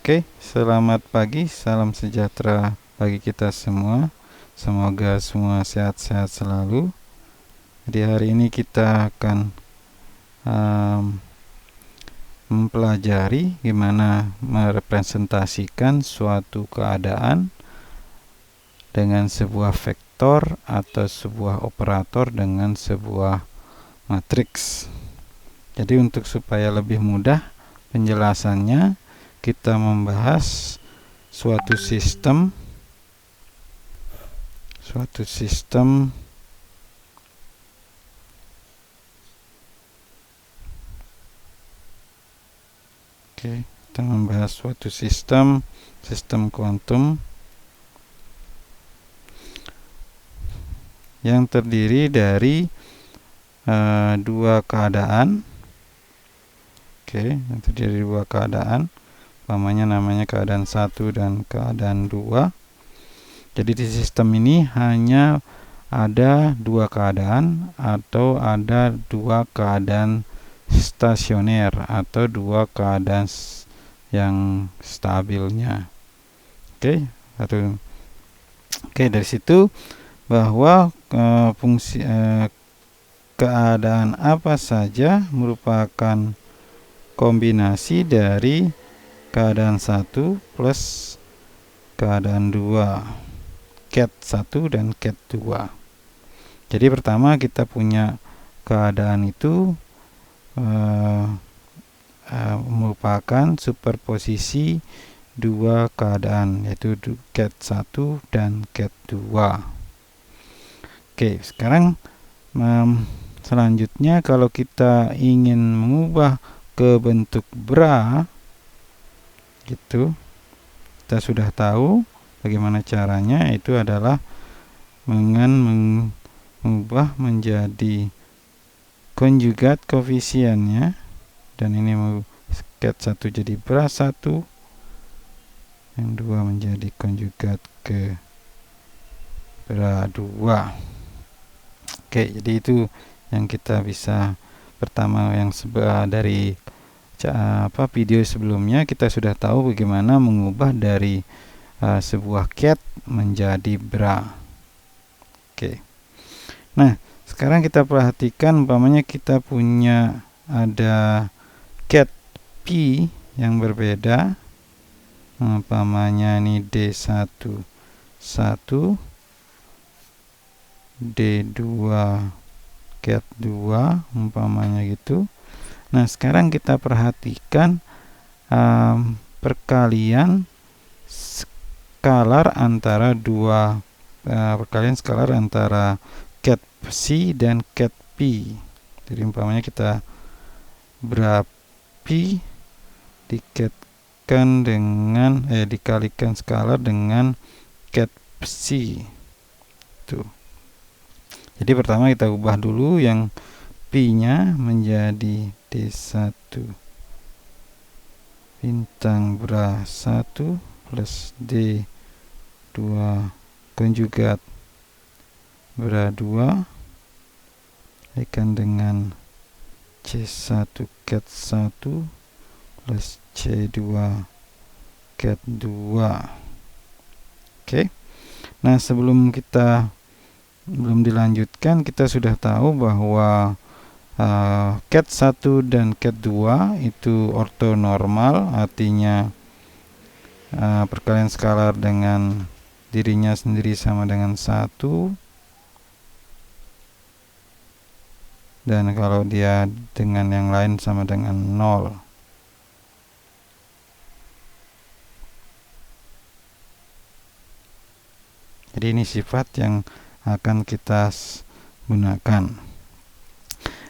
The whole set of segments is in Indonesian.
Oke, selamat pagi, salam sejahtera bagi kita semua. Semoga semua sehat-sehat selalu. Di hari ini kita akan mempelajari gimana merepresentasikan suatu keadaan dengan sebuah vektor atau sebuah operator dengan sebuah matriks. Jadi untuk supaya lebih mudah penjelasannya, kita membahas suatu sistem kita membahas suatu sistem kuantum yang terdiri dari dua keadaan. Yang terdiri dari dua keadaan, namanya keadaan 1 dan keadaan 2. Jadi di sistem ini hanya ada dua keadaan atau ada dua keadaan stasioner atau dua keadaan yang stabilnya. Dari situ bahwa fungsi keadaan apa saja merupakan kombinasi dari keadaan 1 plus keadaan 2, ket 1 dan ket 2. Jadi pertama kita punya keadaan itu merupakan superposisi dua keadaan, yaitu ket 1 dan ket 2. Sekarang selanjutnya kalau kita ingin mengubah ke bentuk bra, kita sudah tahu bagaimana caranya, itu adalah dengan mengubah menjadi konjugat koefisiennya, dan ini ket 1 jadi bra 1, yang 2 menjadi konjugat ke bra 2. Jadi itu yang kita bisa pertama, yang dari video sebelumnya kita sudah tahu bagaimana mengubah dari sebuah ket menjadi bra. Nah, sekarang kita perhatikan umpamanya kita punya ada ket P yang berbeda, umpamanya ini D1 1, D2 ket 2, umpamanya gitu. Nah, sekarang kita perhatikan perkalian skalar antara ket C dan ket P. Jadi umpamanya kita bra-P dikalikan skalar dengan ket C. Jadi pertama kita ubah dulu yang P-nya menjadi D1 bintang bra 1 plus D2 konjugat bra 2 dikalikan dengan C1 ket 1 plus C2 ket 2. Nah, sebelum dilanjutkan, kita sudah tahu bahwa ket 1 dan ket 2 itu ortonormal, artinya perkalian skalar dengan dirinya sendiri sama dengan 1, dan kalau dia dengan yang lain sama dengan 0. Jadi ini sifat yang akan kita gunakan.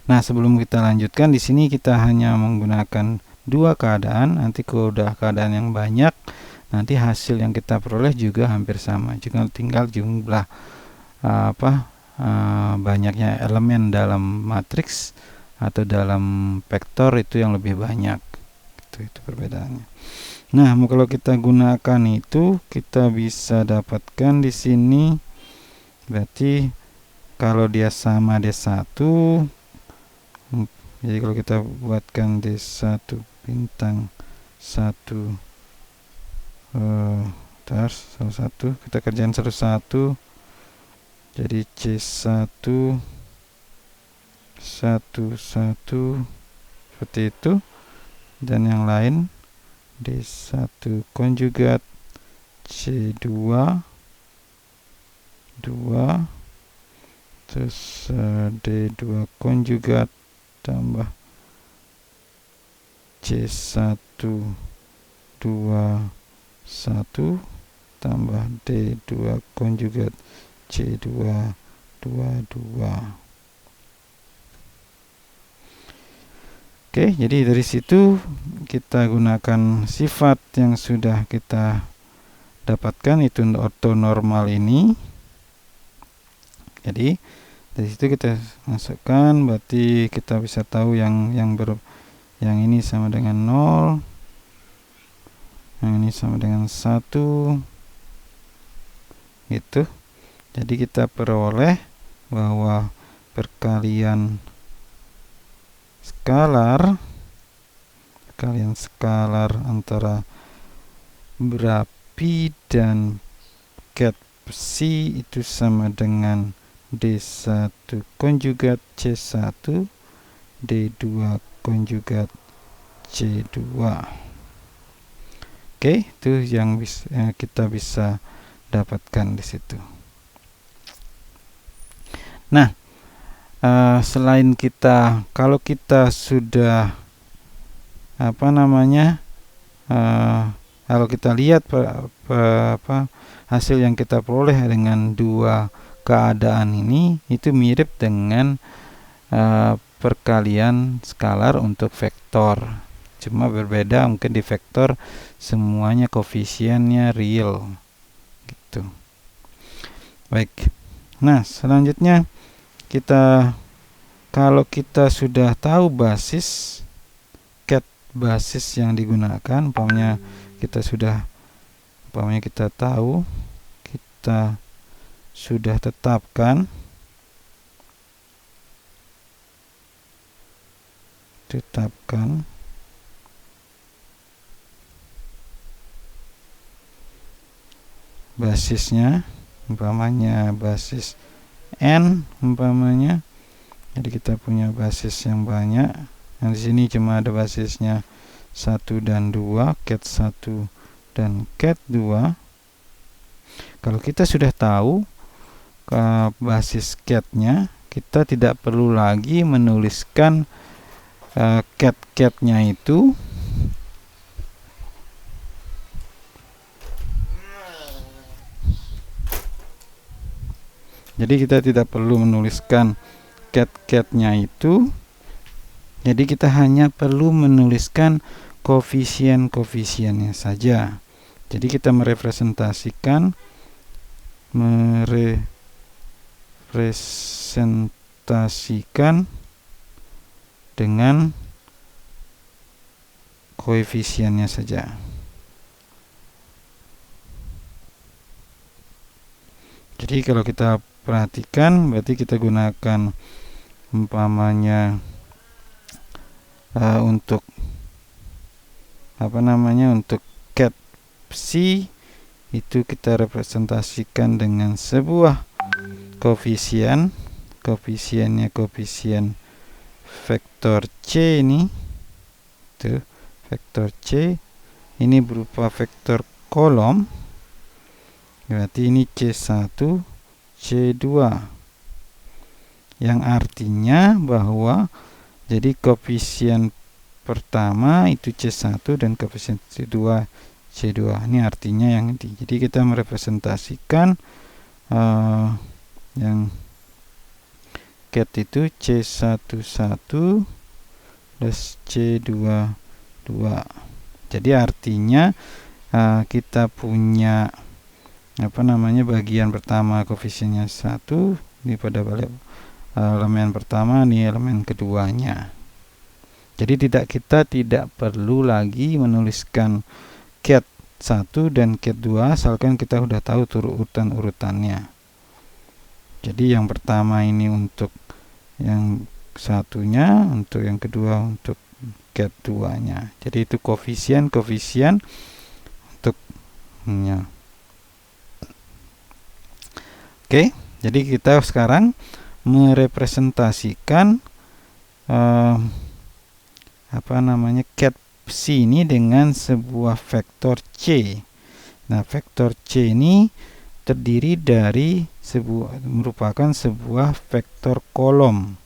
Nah, sebelum kita lanjutkan, di sini kita hanya menggunakan dua keadaan. Nanti kalau udah keadaan yang banyak, nanti hasil yang kita peroleh juga hampir sama. Juga tinggal jumlah banyaknya elemen dalam matriks atau dalam vektor itu yang lebih banyak. Itu perbedaannya. Nah, kalau kita gunakan itu, kita bisa dapatkan di sini. Berarti kalau dia sama D1, jadi kalau kita buatkan D1 bintang 1 Bentar, satu kita kerjain satu-satu. Jadi C1 satu seperti itu, dan yang lain D1 konjugat C2 2, terus D2 konjugat tambah C1 2 1 tambah D2 konjugat C2 2 2. Oke, jadi dari situ kita gunakan sifat yang sudah kita dapatkan, itu ortonormal ini. Jadi dari situ kita masukkan, berarti kita bisa tahu yang ini sama dengan 0, yang ini sama dengan 1 gitu. Jadi kita peroleh bahwa perkalian skalar antara berapi dan ket psi itu sama dengan D1 konjugat C1 D2 konjugat C2. Oke, itu yang kita bisa dapatkan di situ. Nah, selain kalau kita sudah kalau kita lihat hasil yang kita peroleh dengan dua keadaan ini, itu mirip dengan perkalian skalar untuk vektor, cuma berbeda mungkin di vektor semuanya koefisiennya real gitu. Baik, nah selanjutnya kalau kita sudah tahu basis yang digunakan, umpamanya kita sudah tetapkan basisnya, umpamanya basis n umpamanya. Jadi kita punya basis yang banyak. Yang di sini cuma ada basisnya 1 dan 2, ket 1 dan ket 2. Kalau kita sudah tahu basis ketnya, kita tidak perlu lagi menuliskan ket-ketnya itu. Jadi kita tidak perlu menuliskan ket-ketnya itu. Jadi kita hanya perlu menuliskan koefisien-koefisiennya saja. Jadi kita merepresentasikan dengan koefisiennya saja. Jadi kalau kita perhatikan, berarti kita gunakan umpamanya untuk untuk ket psi itu kita representasikan dengan sebuah koefisiennya koefisien vektor C ini. Tuh, vektor C ini berupa vektor kolom. Berarti ini C1, C2. Yang artinya bahwa jadi koefisien pertama itu C1 dan koefisien kedua C2. Ini artinya yang ini. Jadi kita merepresentasikan yang ket itu C11 plus C22. Jadi artinya kita punya bagian pertama koefisiennya 1 ini pada balik elemen pertama, ini elemen keduanya. Jadi kita tidak perlu lagi menuliskan ket 1 dan ket 2 asalkan kita sudah tahu urutannya. Jadi yang pertama ini untuk yang satunya, untuk yang kedua untuk ket 2-nya. Jadi itu koefisien untuk nya. Oke, jadi kita sekarang merepresentasikan cat C ini dengan sebuah vektor C. Nah, vektor C ini terdiri dari merupakan sebuah vektor kolom.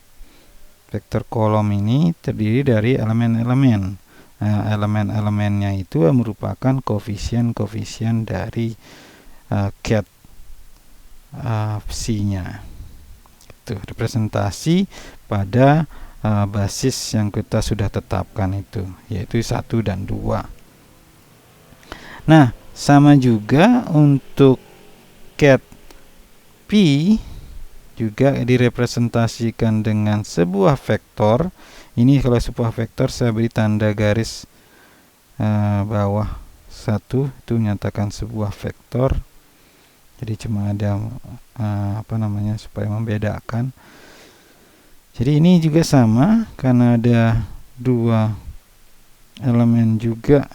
Vektor kolom ini terdiri dari elemen-elemen. Nah, elemen-elemennya itu merupakan koefisien-koefisien dari cat C-nya. Itu representasi pada basis yang kita sudah tetapkan itu, yaitu 1 dan 2. Nah, sama juga untuk cat P juga direpresentasikan dengan sebuah vektor. Ini kalau sebuah vektor saya beri tanda garis bawah 1, itu menyatakan sebuah vektor. Jadi cuma ada supaya membedakan. Jadi ini juga sama karena ada 2 elemen juga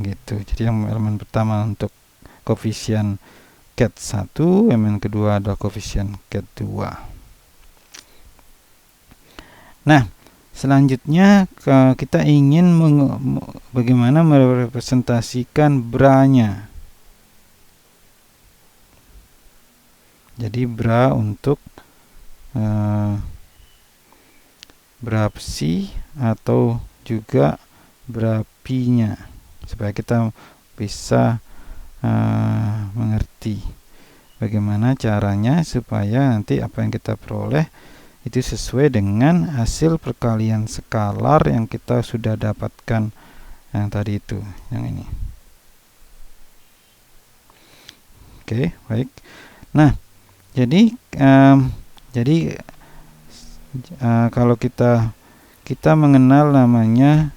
gitu. Jadi yang elemen pertama untuk koefisien cat 1, elemen kedua adalah koefisien cat 2. Nah, selanjutnya kita ingin bagaimana merepresentasikan bra-nya. Jadi bra untuk bra C atau juga bra P-nya, supaya kita bisa mengerti bagaimana caranya supaya nanti apa yang kita peroleh itu sesuai dengan hasil perkalian skalar yang kita sudah dapatkan yang tadi itu, yang ini. Oke, baik. Nah, jadi kalau kita mengenal namanya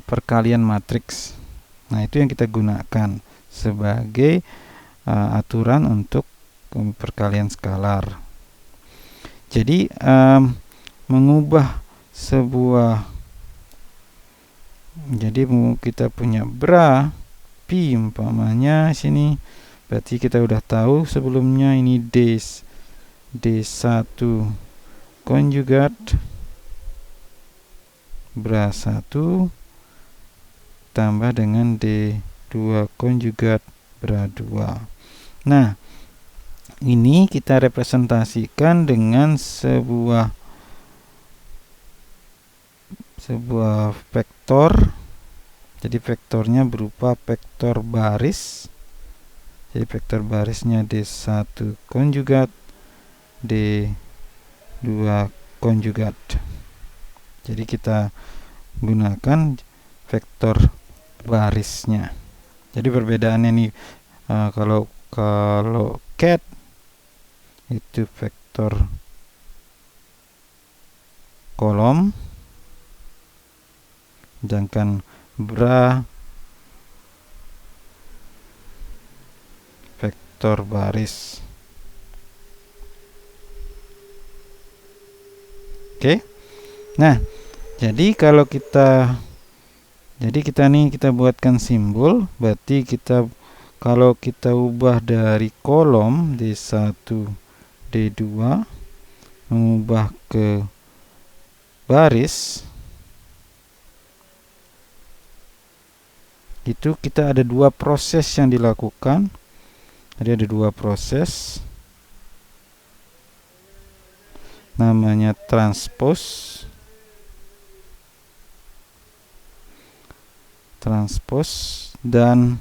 perkalian matriks. Nah, itu yang kita gunakan sebagai aturan untuk perkalian skalar. Jadi mengubah sebuah, jadi kita punya bra P umpamanya sini, berarti kita udah tahu sebelumnya ini D1 konjugat bra 1 tambah dengan D2 konjugat bra 2. Nah, ini kita representasikan dengan sebuah vektor. Jadi vektornya berupa vektor baris. Jadi vektor barisnya D1 konjugat D2 konjugat. Jadi kita gunakan vektor barisnya. Jadi perbedaannya nih, kalau cat itu vektor kolom, sedangkan bra vektor baris. Oke. Nah, jadi kalau kita buatkan simbol, berarti kalau kita ubah dari kolom D1 D2 mengubah ke baris, itu kita ada 2 proses yang dilakukan. Jadi ada 2 proses, namanya transpose dan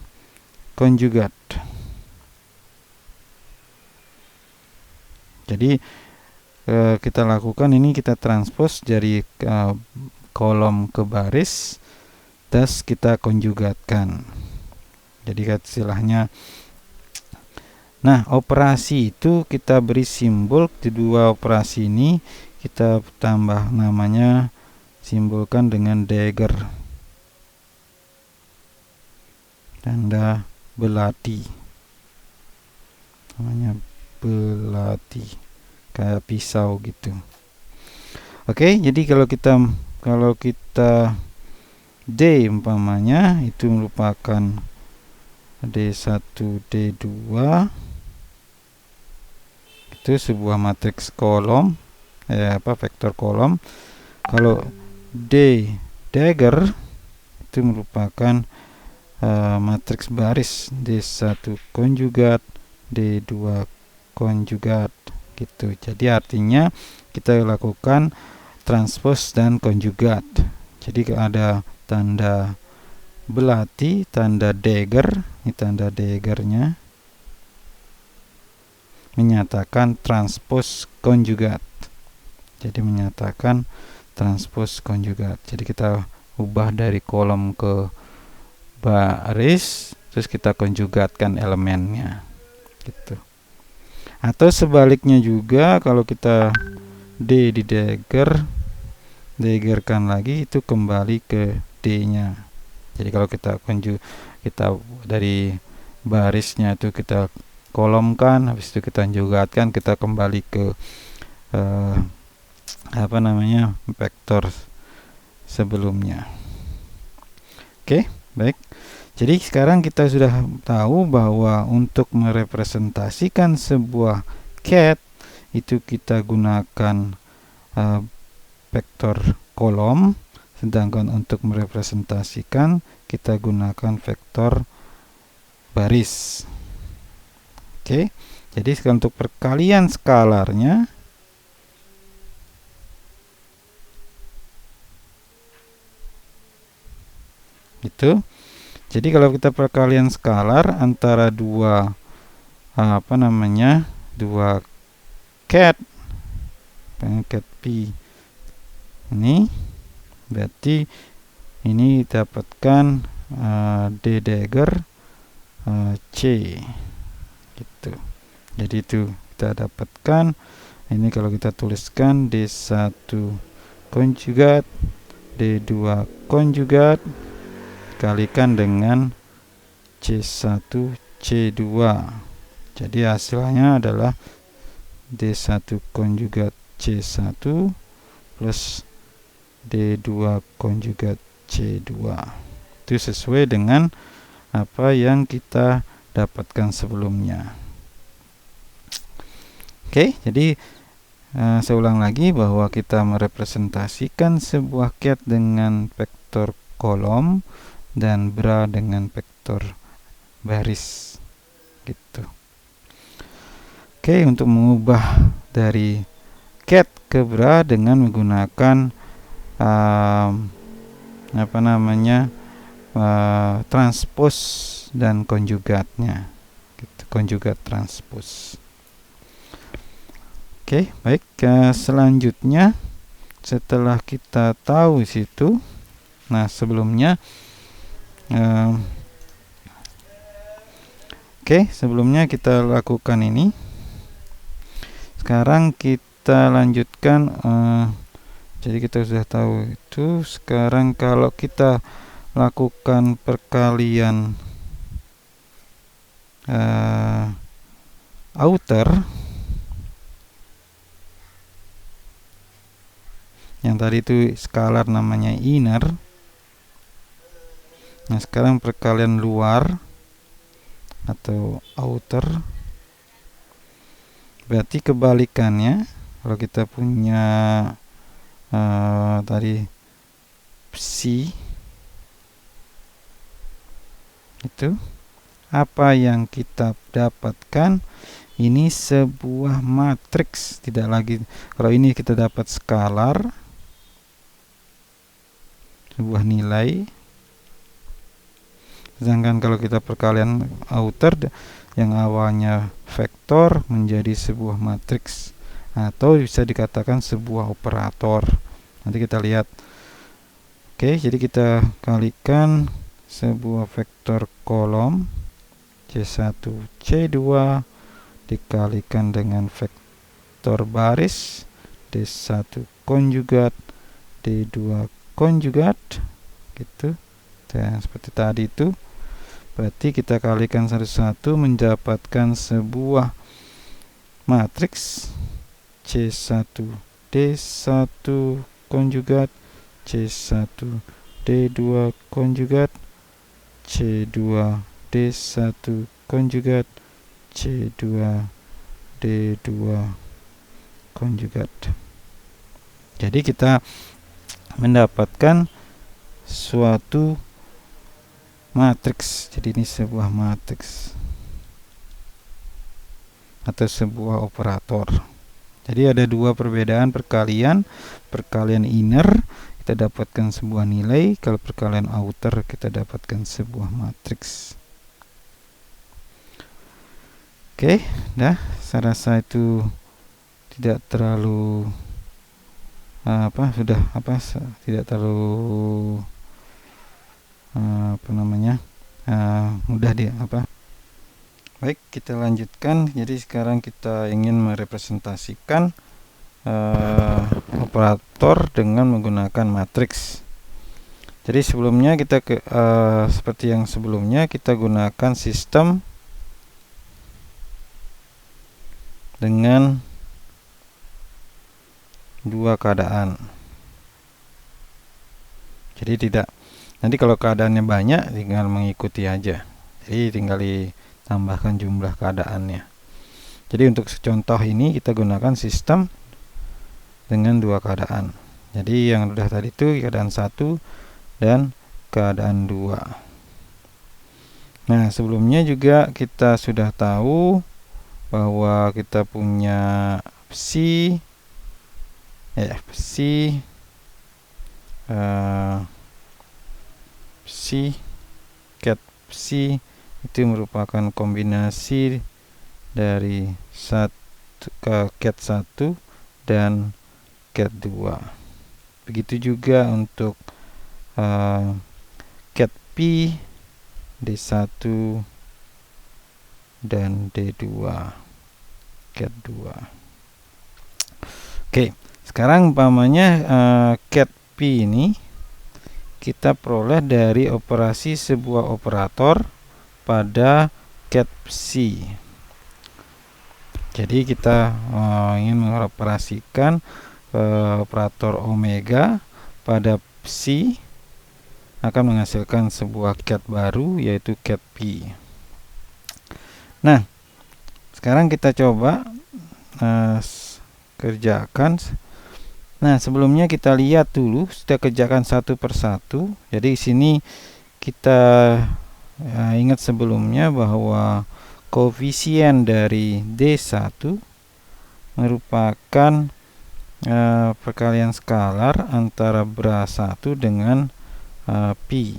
konjugat. Jadi kita lakukan ini, kita transpose dari kolom ke baris, terus kita konjugatkan. Jadi istilahnya, nah operasi itu kita beri simbol di 2 operasi ini, kita tambah namanya, simbolkan dengan dagger, tanda belati, namanya belati, kayak pisau gitu. Oke, jadi kalau kita D umpamanya itu merupakan D1 D2 itu sebuah matriks kolom, vektor kolom. Kalau D dagger itu merupakan matriks baris, D1 konjugat D2 konjugat gitu. Jadi artinya kita lakukan transpose dan konjugat. Jadi ada tanda belati, tanda dagger, ini tanda daggernya menyatakan transpose konjugat. Jadi menyatakan transpose konjugat. Jadi kita ubah dari kolom ke baris, terus kita konjugatkan elemennya gitu. Atau sebaliknya juga, kalau kita D di daggerkan lagi, itu kembali ke D-nya. Jadi kalau kita dari barisnya itu kita kolomkan, habis itu kita konjugatkan, kita kembali ke vektor sebelumnya. Oke, baik. Jadi sekarang kita sudah tahu bahwa untuk merepresentasikan sebuah cat itu kita gunakan vektor kolom, sedangkan untuk merepresentasikan kita gunakan vektor baris. Oke, jadi untuk perkalian skalarnya itu. Jadi kalau kita perkalian skalar antara dua dua cat P ini, berarti ini dapatkan D dagger C gitu. Jadi itu kita dapatkan ini, kalau kita tuliskan D1 konjugat D2 konjugat kalikan dengan C1 C2. Jadi hasilnya adalah D1 konjugat C1 plus D2 konjugat C2. Itu sesuai dengan apa yang kita dapatkan sebelumnya. Oke, jadi saya ulang lagi bahwa kita merepresentasikan sebuah cat dengan vektor kolom dan bra dengan vektor baris gitu. Oke, untuk mengubah dari cat ke bra dengan menggunakan transpose dan konjugatnya gitu, konjugat transpose. Oke, baik. Selanjutnya setelah kita tahu situ, nah sebelumnya sebelumnya kita lakukan ini. Sekarang kita lanjutkan. Jadi kita sudah tahu itu. Sekarang kalau kita lakukan perkalian outer, yang tadi itu skalar namanya inner. Nah sekarang perkalian luar atau outer, berarti kebalikannya. Kalau kita punya tadi C, itu apa yang kita dapatkan? Ini sebuah matriks, tidak lagi. Kalau ini kita dapat skalar, sebuah nilai. Sedangkan kalau kita perkalian outer, yang awalnya vektor menjadi sebuah matriks, atau bisa dikatakan sebuah operator. Nanti kita lihat. Oke, jadi kita kalikan sebuah vektor kolom C1 C2 dikalikan dengan vektor baris D1 konjugat D2 konjugat gitu. Dan seperti tadi itu, berarti kita kalikan satu-satu mendapatkan sebuah matriks C1 D1 konjugat C1 D2 konjugat C2 D1 konjugat C2 D2 konjugat. Jadi kita mendapatkan suatu matriks. Jadi ini sebuah matriks atau sebuah operator. Jadi ada dua perbedaan perkalian inner kita dapatkan sebuah nilai, kalau perkalian outer kita dapatkan sebuah matriks. Oke, saya rasa itu tidak terlalu tidak terlalu mudah dia Baik, kita lanjutkan. Jadi sekarang kita ingin merepresentasikan operator dengan menggunakan matriks. Jadi sebelumnya kita seperti yang sebelumnya kita gunakan sistem dengan dua keadaan. Jadi nanti kalau keadaannya banyak tinggal mengikuti aja. Jadi tinggal ditambahkan jumlah keadaannya. Jadi untuk contoh ini kita gunakan sistem dengan dua keadaan. Jadi yang udah tadi itu keadaan 1 dan keadaan 2. Nah, sebelumnya juga kita sudah tahu bahwa kita punya psi ket psi itu merupakan kombinasi dari ket 1 dan ket 2. Begitu juga untuk ket p D1 dan D2 ket 2. Oke, sekarang umpamanya ket p ini kita peroleh dari operasi sebuah operator pada ket psi. Jadi kita ingin mengoperasikan operator omega pada psi akan menghasilkan sebuah ket baru yaitu ket p. Nah, sekarang kita coba kerjakan. Nah, sebelumnya kita lihat dulu, sudah kerjakan satu persatu. Jadi sini kita ingat sebelumnya bahwa koefisien dari D1 merupakan perkalian skalar antara bra1 dengan pi.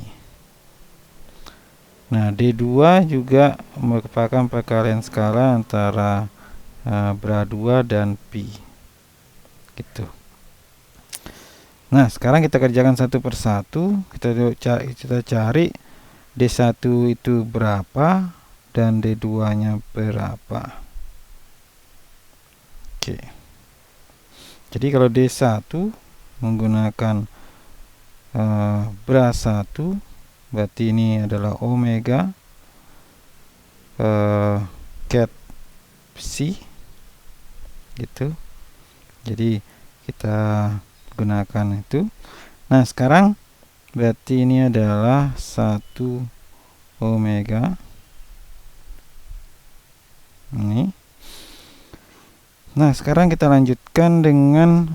Nah, D2 juga merupakan perkalian skalar antara bra2 dan pi. Gitu. Nah, sekarang kita kerjakan satu persatu. Kita cari D1 itu berapa dan D2-nya berapa. Oke. Jadi kalau D1 menggunakan bra1, berarti ini adalah omega ket psi gitu. Jadi kita gunakan itu. Nah, sekarang berarti ini adalah 1 omega ini. Nah, sekarang kita lanjutkan dengan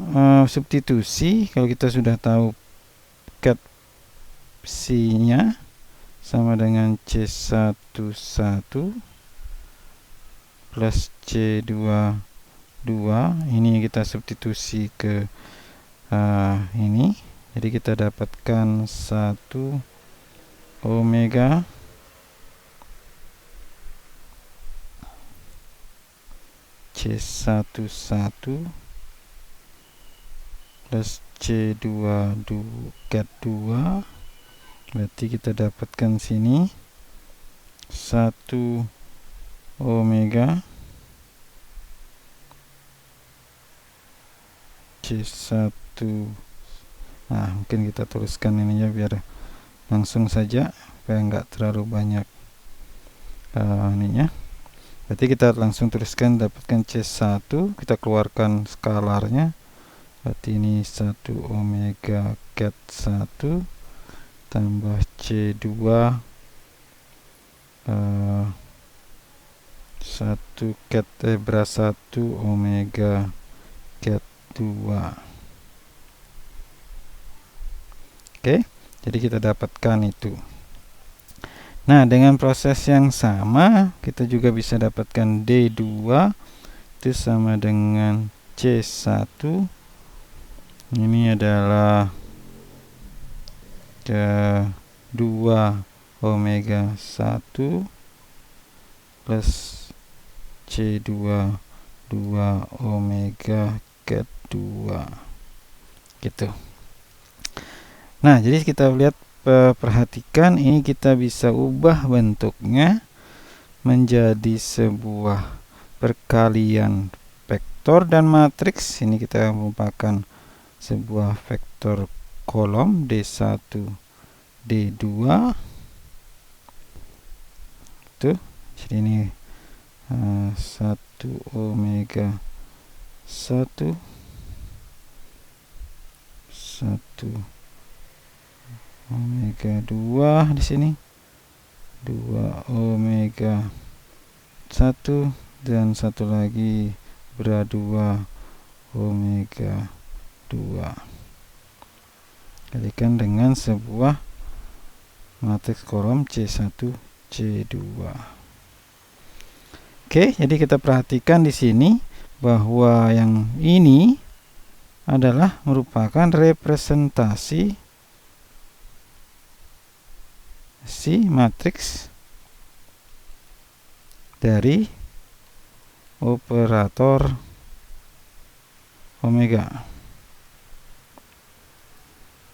substitusi. Kalau kita sudah tahu ket psi-nya sama dengan C11 plus C22, ini kita substitusi ke ini. Jadi kita dapatkan 1 omega C11 plus C22 ket 2, berarti kita dapatkan sini 1 omega C1. Nah, mungkin kita tuliskan ini ya biar langsung saja, supaya enggak terlalu banyak ininya. Berarti kita langsung tuliskan, dapatkan C1, kita keluarkan skalarnya. Berarti ini 1 omega ket 1 tambah C2 1 ket bra 1 omega ket 2. Oke, jadi kita dapatkan itu. Nah, dengan proses yang sama kita juga bisa dapatkan D2 itu sama dengan C1. Ini adalah 2 omega 1 plus C2 2 omega ket 2 gitu. Nah, jadi kita lihat, perhatikan ini kita bisa ubah bentuknya menjadi sebuah perkalian vektor dan matriks. Ini kita merupakan sebuah vektor kolom D1 D2 itu. Jadi ini 1 omega 1 omega 2 di sini 2 omega 1 dan satu lagi bra 2 omega 2 kalikan dengan sebuah matriks kolom C1 C2. Oke, jadi kita perhatikan di sini bahwa yang ini adalah merupakan representasi si matriks dari operator omega.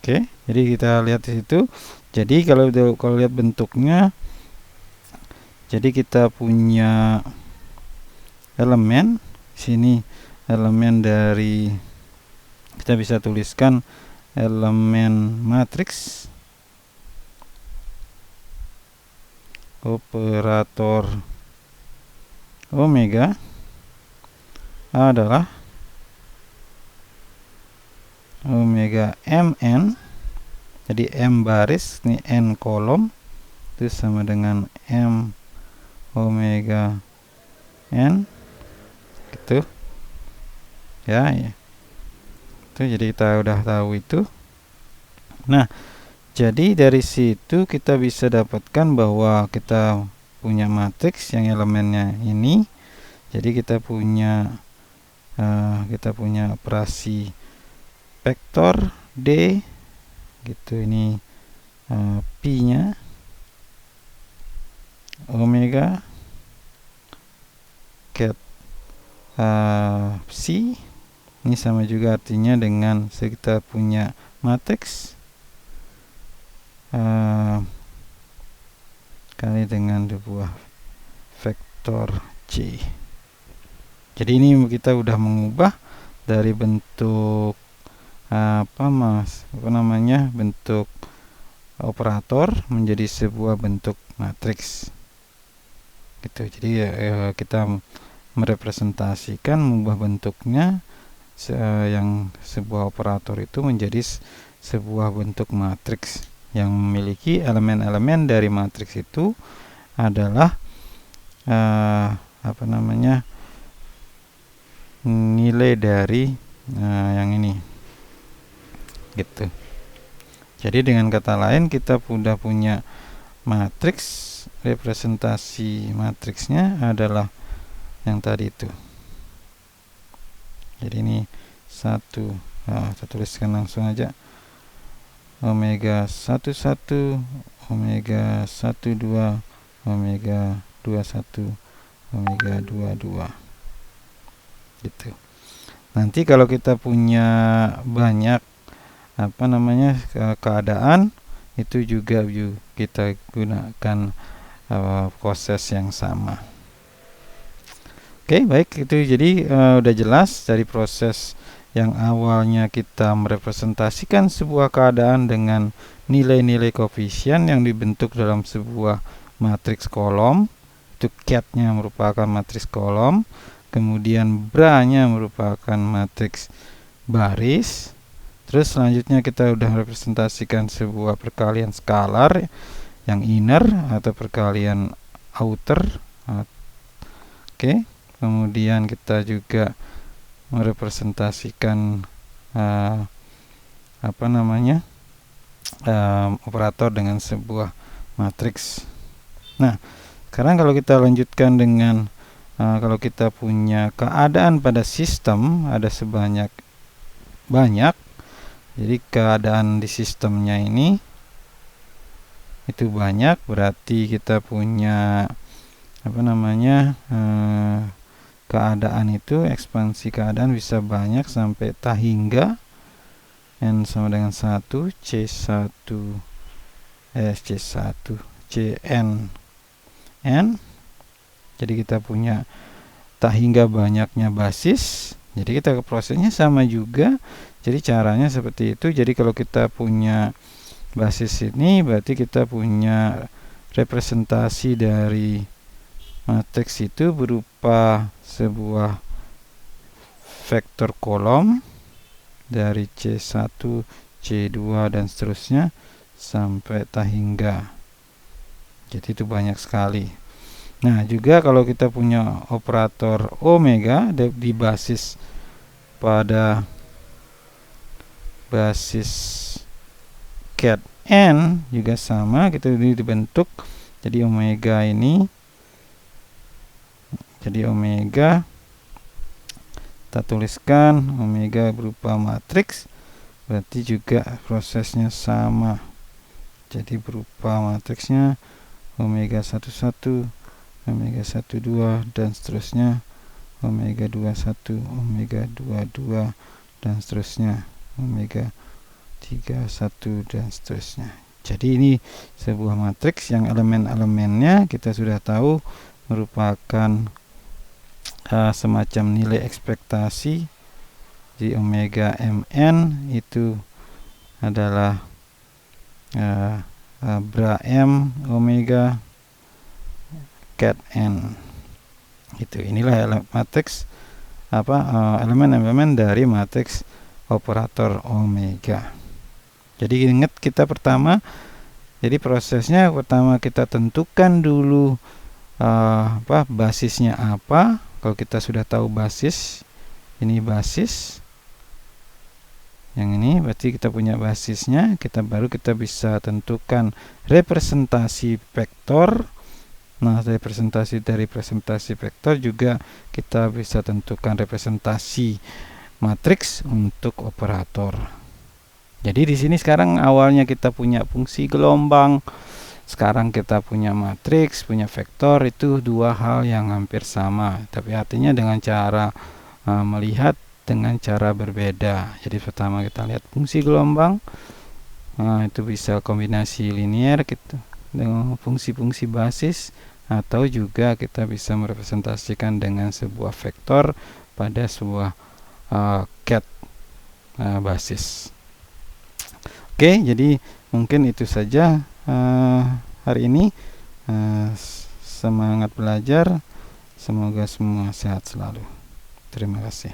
Oke, jadi kita lihat di situ. Jadi kalau lihat bentuknya, jadi kita punya elemen sini, elemen dari, kita bisa tuliskan elemen matriks operator omega adalah omega mn. Jadi m baris, ini n kolom, itu sama dengan m omega n gitu ya, itu jadi kita udah tahu itu. Nah, jadi dari situ kita bisa dapatkan bahwa kita punya matriks yang elemennya ini. Jadi kita punya operasi vektor D gitu, ini pi-nya omega ket psi, ini sama juga artinya dengan kita punya matriks kali dengan sebuah vektor C. Jadi ini kita udah mengubah dari bentuk bentuk operator menjadi sebuah bentuk matriks gitu. Jadi kita merepresentasikan, mengubah bentuknya yang sebuah operator itu menjadi sebuah bentuk matriks yang memiliki elemen-elemen dari matriks itu adalah nilai dari yang ini gitu. Jadi dengan kata lain kita sudah punya matriks, representasi matriksnya adalah yang tadi itu. Jadi ini satu, kita tuliskan langsung aja, omega 11 omega 12 omega 21 omega 22 gitu. Nanti kalau kita punya banyak keadaan, itu juga kita gunakan proses yang sama. Oke, baik, itu jadi udah jelas dari proses yang awalnya kita merepresentasikan sebuah keadaan dengan nilai-nilai koefisien yang dibentuk dalam sebuah matriks kolom. Itu ket-nya merupakan matriks kolom, kemudian bra-nya merupakan matriks baris. Terus selanjutnya kita udah representasikan sebuah perkalian skalar yang inner atau perkalian outer. Oke, kemudian kita juga merepresentasikan operator dengan sebuah matriks. Nah, sekarang kalau kita lanjutkan dengan kalau kita punya keadaan pada sistem ada banyak, jadi keadaan di sistemnya ini itu banyak, berarti kita punya keadaan itu, ekspansi keadaan bisa banyak sampai tak hingga n sama dengan 1 C1 Cn n. Jadi kita punya tak hingga banyaknya basis. Jadi kita prosesnya sama juga. Jadi caranya seperti itu. Jadi kalau kita punya basis ini, berarti kita punya representasi dari matriks itu berupa sebuah vektor kolom dari C1, C2 dan seterusnya sampai tak hingga. Jadi itu banyak sekali. Nah, juga kalau kita punya operator omega di basis pada basis ket n juga sama, kita dibentuk jadi omega ini. Jadi omega kita tuliskan omega berupa matriks, berarti juga prosesnya sama. Jadi berupa matriksnya omega 11, omega 12 dan seterusnya, omega 21, omega 22 dan seterusnya, omega 31 dan seterusnya. Jadi ini sebuah matriks yang elemen-elemennya kita sudah tahu merupakan semacam nilai ekspektasi. Di omega mn itu adalah bra m omega ket n. Inilah matriks elemen-elemen dari matriks operator omega. Jadi ingat kita pertama, jadi prosesnya pertama kita tentukan dulu basisnya apa. Kalau kita sudah tahu basis, ini basis, yang ini berarti kita punya basisnya, baru kita bisa tentukan representasi vektor. Nah, representasi dari representasi vektor juga kita bisa tentukan representasi matriks untuk operator. Jadi di sini sekarang awalnya kita punya fungsi gelombang, sekarang kita punya matriks, punya vektor, itu dua hal yang hampir sama, tapi artinya dengan cara melihat dengan cara berbeda. Jadi pertama kita lihat fungsi gelombang, itu bisa kombinasi linear gitu dengan fungsi-fungsi basis, atau juga kita bisa merepresentasikan dengan sebuah vektor pada sebuah ket basis. Oke, jadi mungkin itu saja hari ini. Semangat belajar, semoga semua sehat selalu. Terima kasih.